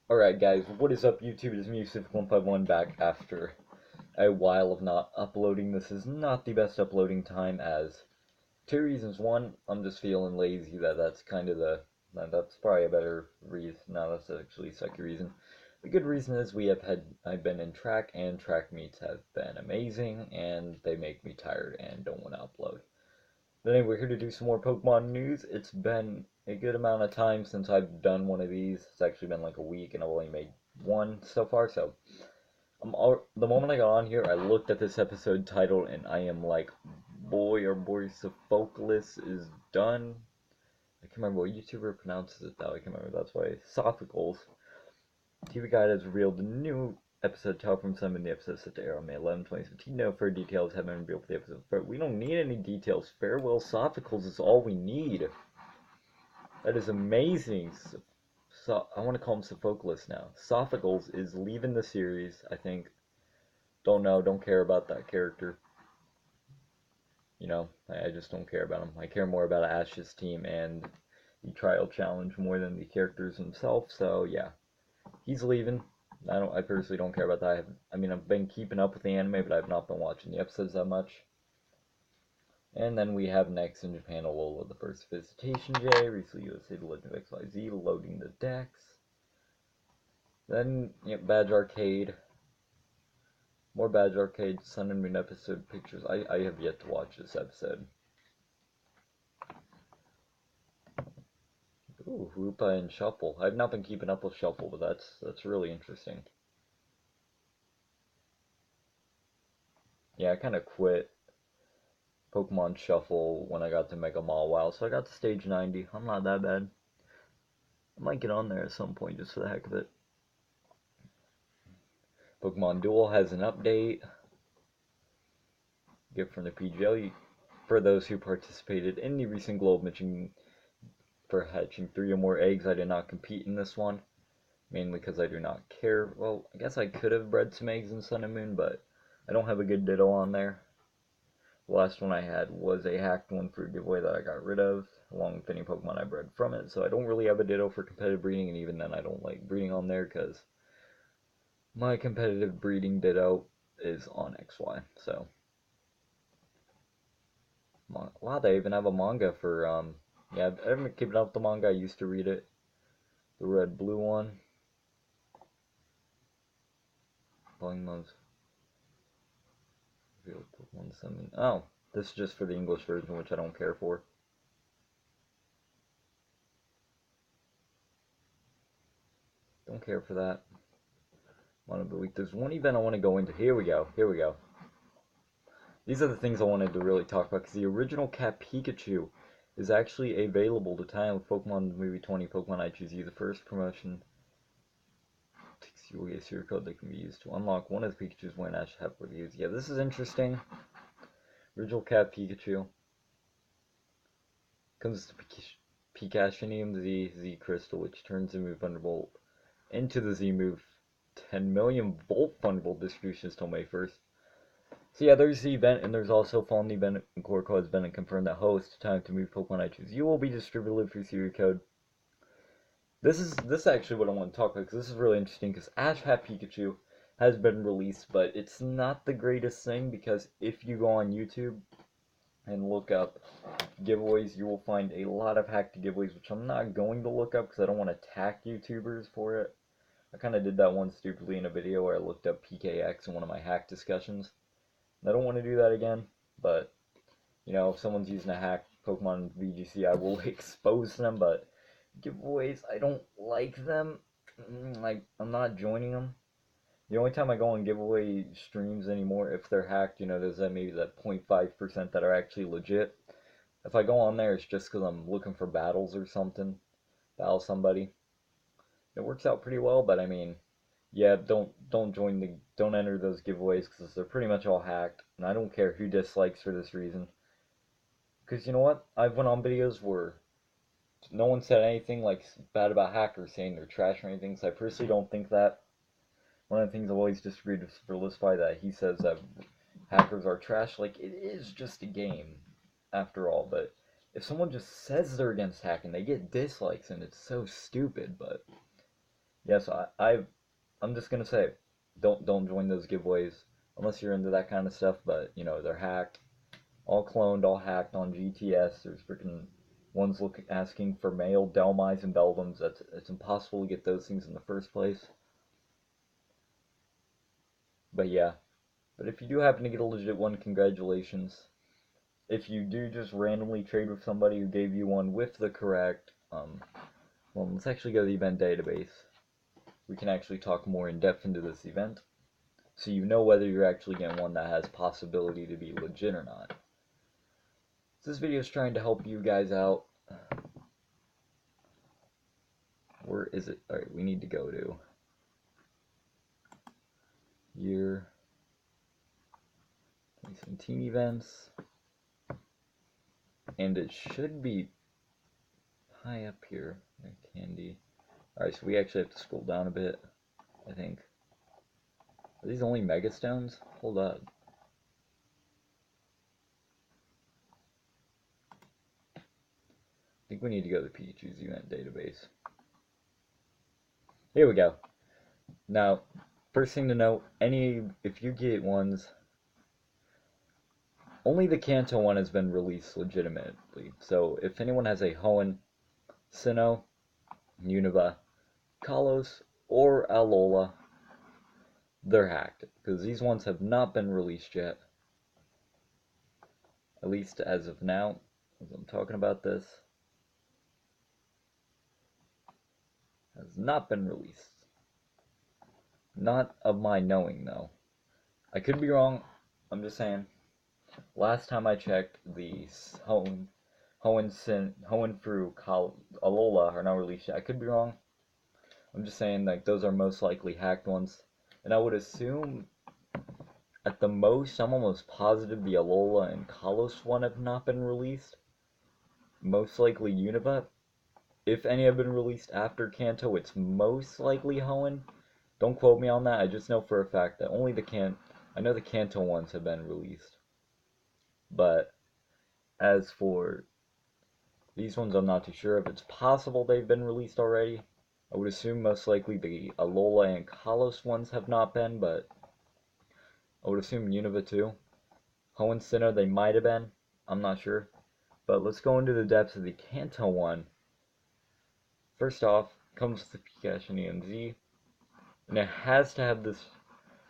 Alright guys, what is up YouTube? It is me, Civic151, back after a while of not uploading. This is not the best uploading time, as two reasons. One, I'm just feeling lazy. That's kind of that's probably a better reason. No, that's actually the second reason. The good reason is I've been in track, and track meets have been amazing, and they make me tired and don't want to upload. But anyway, we're here to do some more Pokemon news. It's been a good amount of time since I've done one of these. It's actually been like a week, and I've only made one so far. So the moment I got on here, I looked at this episode title, and I am like, boy, or boy, Sophocles is done. I can't remember what YouTuber pronounces it though. I can't remember. That's why Sophocles. TV Guide has revealed a new episode title from some in the episode set to air on May 11, 2017. No further details have been revealed for the episode. But we don't need any details. Farewell Sophocles is all we need. That is amazing. So I want to call him Sophocles now. Sophocles is leaving the series, I think. Don't know, don't care about that character. You know, I just don't care about him. I care more about Ash's team and the trial challenge more than the characters themselves. So yeah, he's leaving. I personally don't care about that. I've been keeping up with the anime, but I've not been watching the episodes that much. And then we have next in Japan, Alola, the first visitation J, recently USA, The Legend of XYZ, loading the decks. Then, yep, Badge Arcade. More Badge Arcade, Sun and Moon episode pictures. I have yet to watch this episode. Ooh, Hoopa and Shuffle. I've not been keeping up with Shuffle, but that's really interesting. Yeah, I kind of quit Pokemon Shuffle when I got to Mega Mawile, so I got to stage 90. I'm not that bad. I might get on there at some point just for the heck of it. Pokemon Duel has an update. Gift from the PGL for those who participated in the recent Globe Mission for hatching 3 or more eggs. I did not compete in this one, mainly because I do not care. Well, I guess I could have bred some eggs in Sun and Moon, but I don't have a good Ditto on there. The last one I had was a hacked one for a giveaway that I got rid of, along with any Pokemon I bred from it, so I don't really have a Ditto for competitive breeding, and even then I don't like breeding on there, because my competitive breeding Ditto is on XY, so. Wow, they even have a manga for, yeah, I haven't kept up with the manga, I used to read it. The red-blue one. Volume Pokemon Summon. Oh, this is just for the English version, which I don't care for. Don't care for that. One of the week. There's one event I want to go into. Here we go. Here we go. These are the things I wanted to really talk about, because the original Cat Pikachu is actually available to tie in with Pokemon Movie 20, Pokemon I Choose You. The first promotion takes you a secret code that can be used to unlock one of the Pikachu's when Ash Hat Pikachu. Yeah, this is interesting. Original Cat Pikachu. Comes to Pikachu Z Crystal, which turns the move Thunderbolt into the Z move 10 million volt Thunderbolt distributions till May 1st. So yeah, there's the event, and there's also following the event, and core code has been confirmed that host time to move Pokemon I Choose You will be distributed through Siri code. This is actually what I want to talk about, because this is really interesting, because Ash Hat Pikachu has been released, but it's not the greatest thing, because if you go on YouTube and look up giveaways, you will find a lot of hacked giveaways, which I'm not going to look up because I don't want to attack YouTubers for it. I kind of did that one stupidly in a video where I looked up PKX in one of my hack discussions. I don't want to do that again, but, you know, if someone's using a hacked Pokemon VGC, I will expose them, but giveaways, I don't like them. I'm not joining them. The only time I go on giveaway streams anymore, if they're hacked, you know, there's that maybe that 0.5% that are actually legit. If I go on there, it's just because I'm looking for battles or something. Battle somebody. It works out pretty well, but I mean, yeah, don't enter those giveaways, because they're pretty much all hacked, and I don't care who dislikes for this reason. Because you know what? I've went on videos where no one said anything like bad about hackers, saying they're trash or anything, so I personally don't think that. One of the things I've always disagreed with Verlisify, that he says that hackers are trash. Like, it is just a game, after all, but if someone just says they're against hacking, they get dislikes, and it's so stupid, but Yes, I'm just gonna say, don't join those giveaways unless you're into that kind of stuff. But you know they're hacked, all cloned, all hacked on GTS. There's freaking ones asking for male Delmise and Beldums. It's impossible to get those things in the first place. But yeah, but if you do happen to get a legit one, congratulations. If you do just randomly trade with somebody who gave you one with the correct, well, let's actually go to the event database. We can actually talk more in depth into this event, so you know whether you're actually getting one that has possibility to be legit or not. So this video is trying to help you guys out. Where is it? Alright, we need to go to year 2017 events, and it should be high up here. Candy. Alright, so we actually have to scroll down a bit, I think. Are these only Mega Stones? Hold up. I think we need to go to Pikachu's event database. Here we go. Now, first thing to note, if you get ones, only the Kanto one has been released legitimately. So if anyone has a Hoenn, Sinnoh, Unova, Kalos, or Alola, they're hacked. Because these ones have not been released yet. At least as of now, as I'm talking about this. Has not been released. Not of my knowing, though. I could be wrong. I'm just saying. Last time I checked, the Hoenn through Alola are not released yet. I could be wrong. I'm just saying, like, those are most likely hacked ones. And I would assume, at the most, I'm almost positive the Alola and Kalos one have not been released. Most likely Unova. If any have been released after Kanto, it's most likely Hoenn. Don't quote me on that. I just know for a fact that only I know the Kanto ones have been released. But as for these ones, I'm not too sure if it's possible they've been released already. I would assume most likely the Alola and Kalos ones have not been, but I would assume Unova too. Hoenn Sinnoh, they might have been. I'm not sure. But let's go into the depths of the Kanto one. First off, comes with the Pikachu and EMZ. And it has to have this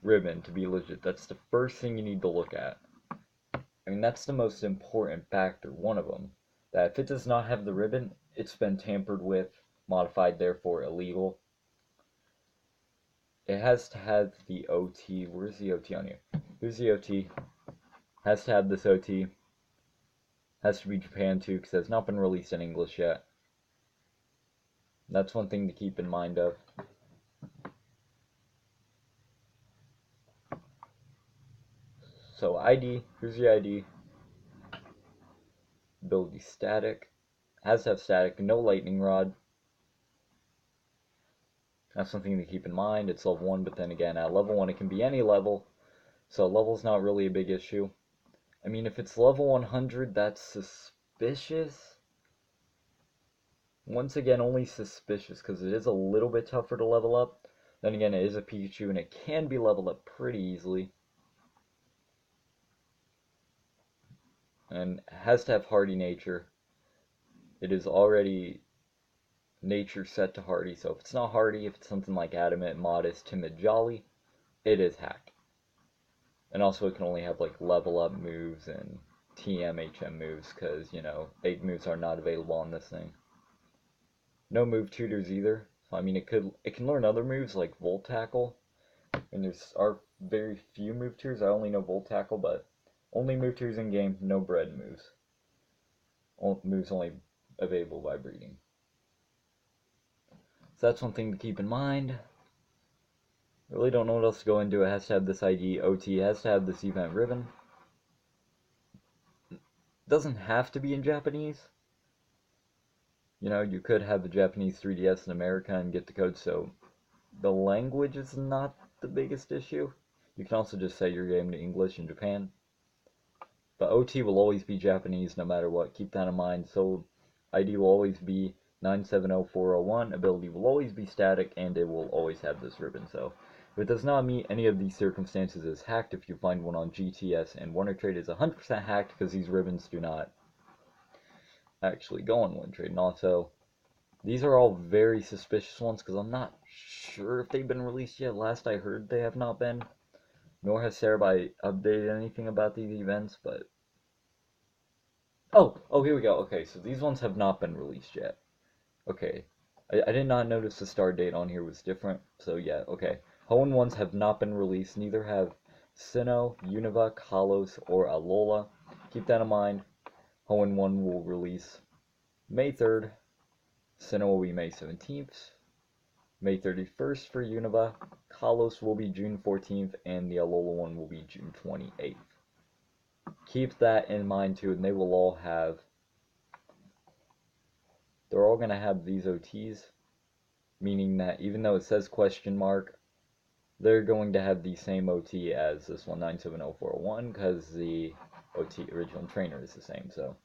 ribbon to be legit. That's the first thing you need to look at. I mean, that's the most important factor, one of them. That if it does not have the ribbon, it's been tampered with, modified, therefore illegal. It has to have the OT. Where's the OT on here? Here's the OT. Has to have this OT. Has to be Japan too, because it has not been released in English yet. That's one thing to keep in mind of. So ID, here's the ID. Ability static. Has to have static, no lightning rod. That's something to keep in mind. It's level 1, but then again, at level 1 it can be any level. So level's not really a big issue. I mean, if it's level 100, that's suspicious. Once again, only suspicious, because it is a little bit tougher to level up. Then again, it is a Pikachu, and it can be leveled up pretty easily. And has to have hardy nature. It is already nature set to hardy, so if it's not hardy, if it's something like adamant, modest, timid, jolly, it is hacked. And also it can only have like level up moves and TM HM moves, because you know, 8 moves are not available on this thing. No move tutors either. So I mean, it can learn other moves like Volt Tackle, and there's are very few move tutors. I only know Volt Tackle, but only move tutors in game, no bred moves. Moves only available by breeding. So that's one thing to keep in mind. Really don't know what else to go into. It has to have this ID. OT has to have this event ribbon. It doesn't have to be in Japanese. You know, you could have the Japanese 3DS in America and get the code, so the language is not the biggest issue. You can also just set your game to English in Japan. But OT will always be Japanese no matter what. Keep that in mind. So ID will always be 970401 ability will always be static, and it will always have this ribbon. So if it does not meet any of these circumstances, it's hacked. If you find one on GTS, and Wonder Trade is 100% hacked because these ribbons do not actually go on Wonder Trade. And also, these are all very suspicious ones because I'm not sure if they've been released yet. Last I heard, they have not been. Nor has Cerebi updated anything about these events, but... Oh, here we go. Okay, so these ones have not been released yet. Okay. I did not notice the start date on here was different, so yeah, okay. Hoenn ones have not been released, neither have Sinnoh, Unova, Kalos, or Alola. Keep that in mind. Hoenn 1 will release May 3rd. Sinnoh will be May 17th. May 31st for Unova. Kalos will be June 14th, and the Alola one will be June 28th. Keep that in mind too, and they will all have... They're all going to have these OTs, meaning that even though it says question mark, they're going to have the same OT as this one, 970401, because the OT original trainer is the same. So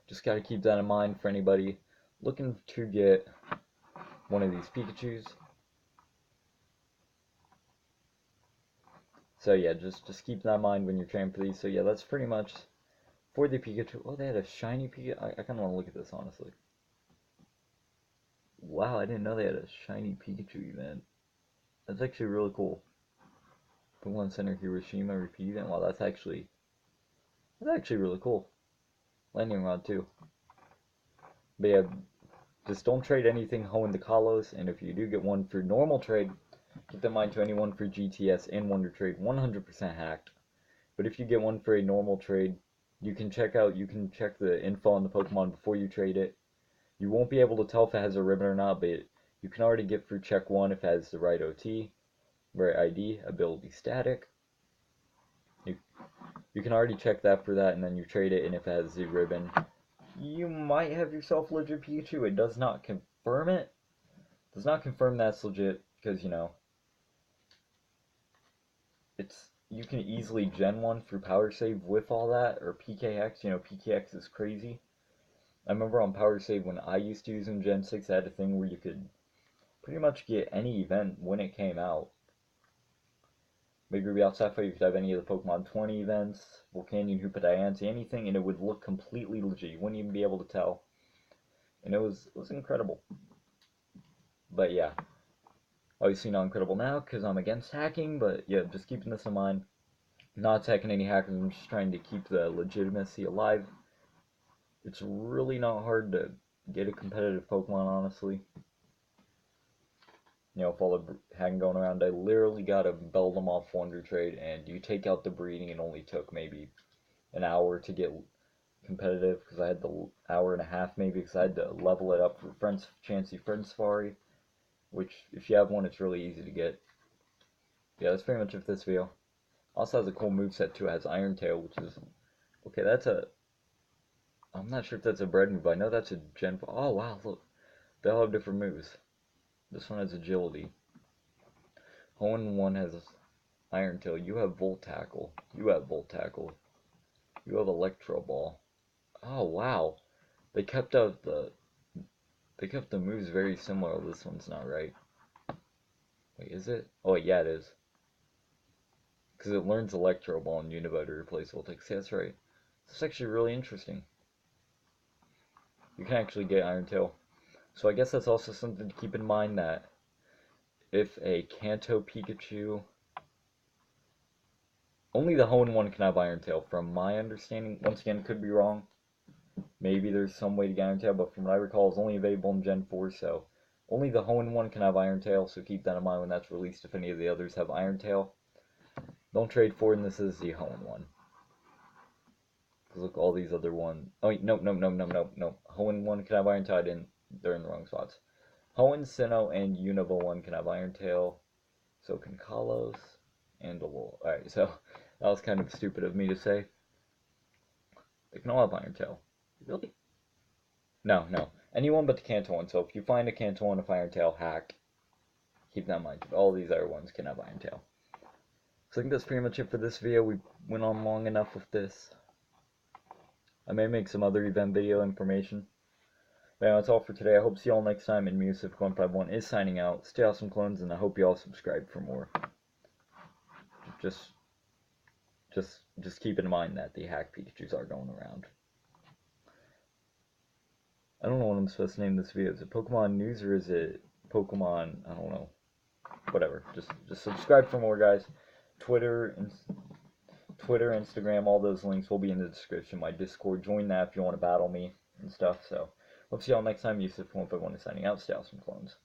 just got to keep that in mind for anybody looking to get one of these Pikachus. So yeah, just keep that in mind when you're training for these. So yeah, that's pretty much for the Pikachu. Oh, they had a shiny Pikachu. I kind of want to look at this, honestly. Wow, I didn't know they had a shiny Pikachu event. That's actually really cool. Pokemon Center Hiroshima repeat event. Wow, that's actually really cool. Landing rod too. But yeah, just don't trade anything Hoenn to Kalos, and if you do get one for normal trade, keep in mind to anyone for GTS and Wonder Trade, 100% hacked. But if you get one for a normal trade, you can check the info on the Pokemon before you trade it. You won't be able to tell if it has a ribbon or not, but you can already get through check 1 if it has the right OT, right ID, ability static. You can already check that for that, and then you trade it, and if it has the ribbon, you might have yourself legit Pikachu. It does not confirm it. It does not confirm that's legit, because, you know, you can easily gen one through Power Save with all that, or PKX. You know, PKX is crazy. I remember on Power Save when I used to use in Gen 6, I had a thing where you could pretty much get any event when it came out. Big Ruby Alsapho, you could have any of the Pokemon 20 events, Volcanion, Hoopa Diancie, anything, and it would look completely legit. You wouldn't even be able to tell. And it was incredible. But yeah, obviously not incredible now because I'm against hacking, but yeah, just keeping this in mind. Not attacking any hackers, I'm just trying to keep the legitimacy alive. It's really not hard to get a competitive Pokemon, honestly. You know, with all the hacking going around, I literally got a Beldum off Wonder Trade, and you take out the breeding, it only took maybe an hour to get competitive, because I had the hour and a half maybe, because I had to level it up for Chansey Friend Safari, which, if you have one, it's really easy to get. Yeah, that's pretty much it for this video. Also has a cool moveset too. It has Iron Tail, which is... Okay, I'm not sure if that's a bread move. I know that's a Gen... Oh, wow, look. They all have different moves. This one has Agility. Hoenn 1 has Iron Tail. You have Volt Tackle. You have Volt Tackle. You have Electro Ball. Oh, wow. They kept the moves very similar. This one's not right. Wait, is it? Oh, yeah, it is. Because it learns Electro Ball and Unova to replace Voltex. Yeah, that's right. This is actually really interesting. You can actually get Iron Tail. So I guess that's also something to keep in mind, that if a Kanto Pikachu... Only the Hoenn 1 can have Iron Tail, from my understanding. Once again, could be wrong. Maybe there's some way to get Iron Tail, but from what I recall, it's only available in Gen 4, so... Only the Hoenn 1 can have Iron Tail, so keep that in mind when that's released, if any of the others have Iron Tail. Don't trade for it, and this is the Hoenn 1. Because look, all these other ones... Oh, wait, no. Hoenn 1 can have Iron Tail, they're in the wrong spots. Hoenn, Sinnoh, and Unova 1 can have Iron Tail. So can Kalos and Alola. Alright, so that was kind of stupid of me to say. They can all have Iron Tail. Really? No. Anyone but the Kanto one. So if you find a Kanto one with Iron Tail, hack. Keep that in mind. All these other ones can have Iron Tail. So I think that's pretty much it for this video. We went on long enough with this. I may make some other event video information. But yeah, that's all for today. I hope to see you all next time, and Music151 is signing out. Stay awesome, clones, and I hope you all subscribe for more. Just keep in mind that the hack Pikachus are going around. I don't know what I'm supposed to name this video. Is it Pokemon News or is it Pokemon? I don't know. Whatever. Just subscribe for more, guys. Twitter, Instagram, all those links will be in the description. My Discord, join that if you want to battle me and stuff. So, hope to see y'all next time. Yusuf151 is signing out. Stay awesome, clones.